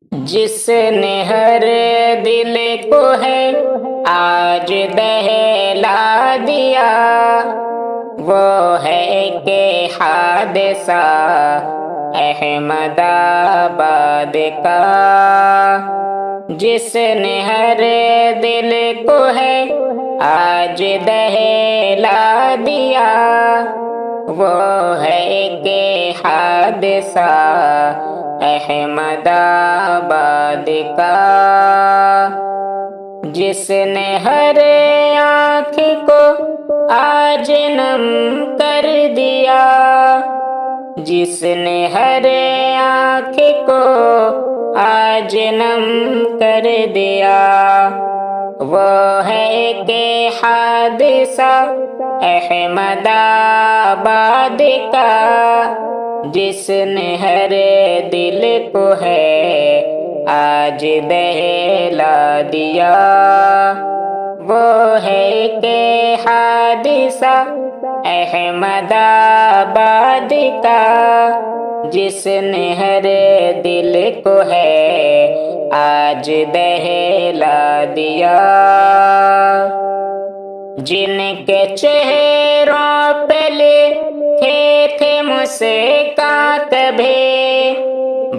جس نے ہر دل کو ہے آج دہلا دیا، وہ ہے کہ حادثہ احمد آباد کا۔ جس نے ہر دل کو ہے آج دہلا دیا، وہ ہے کہ حادثہ احمد آباد کا۔ جس نے ہر آنکھ کو آج نم کر دیا، جس نے ہر آنکھ کو آج نم کر دیا، وہ ہے کہ حادثہ احمد آباد کا۔ جس نے ہر دل کو ہے آج دہلا دیا، وہ ہے کہ حادثہ احمد آباد کا۔ جس نے ہر دل کو ہے آج دہلا دیا۔ جن کے چہروں پہ لکھے تھے مسکات بھی،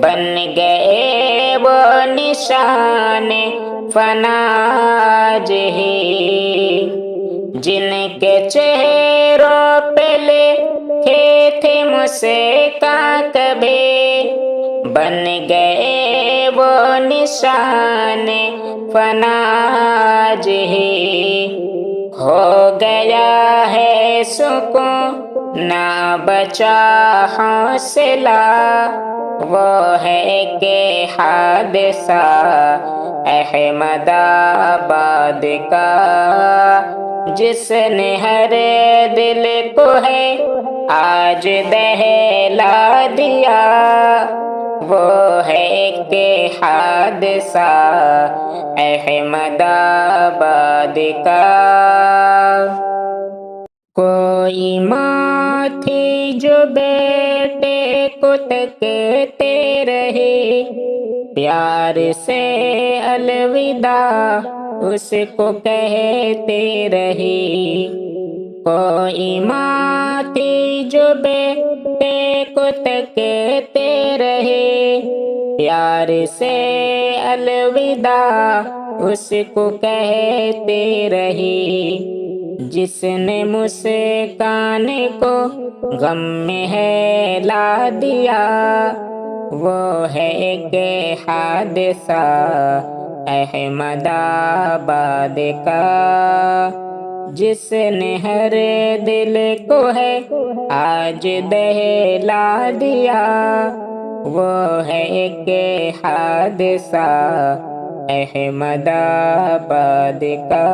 بن گئے وہ نشان فنا آج ہی۔ جن کے چہروں پہ لکھے تھے مسکات بھی، بن گئے وہ نشان فنا آج ہی۔ ہو گیا ہے سکون نہ بچا حوصلہ، وہ ہے کہ حادثہ احمد آباد کا۔ جس نے ہر دل کو ہے آج دہلا دیا، وہ ہے کہ حادثہ احمد آباد کا۔ کوئی ماں تھی جو بیٹے کو تکتے رہے، پیار سے الوداع اس کو کہتے رہی۔ کوئی ماں تھی جو بیٹے کو تکتے رہے، پیار سے الوداع اس کو کہتے رہی۔ جس نے مسکان کو غم میں ہلا دیا، وہ ہے کہ حادثہ احمد آباد کا۔ جس نے ہر دل کو ہے آج دہلا دیا، وہ ہے کہ حادثہ احمد آباد کا۔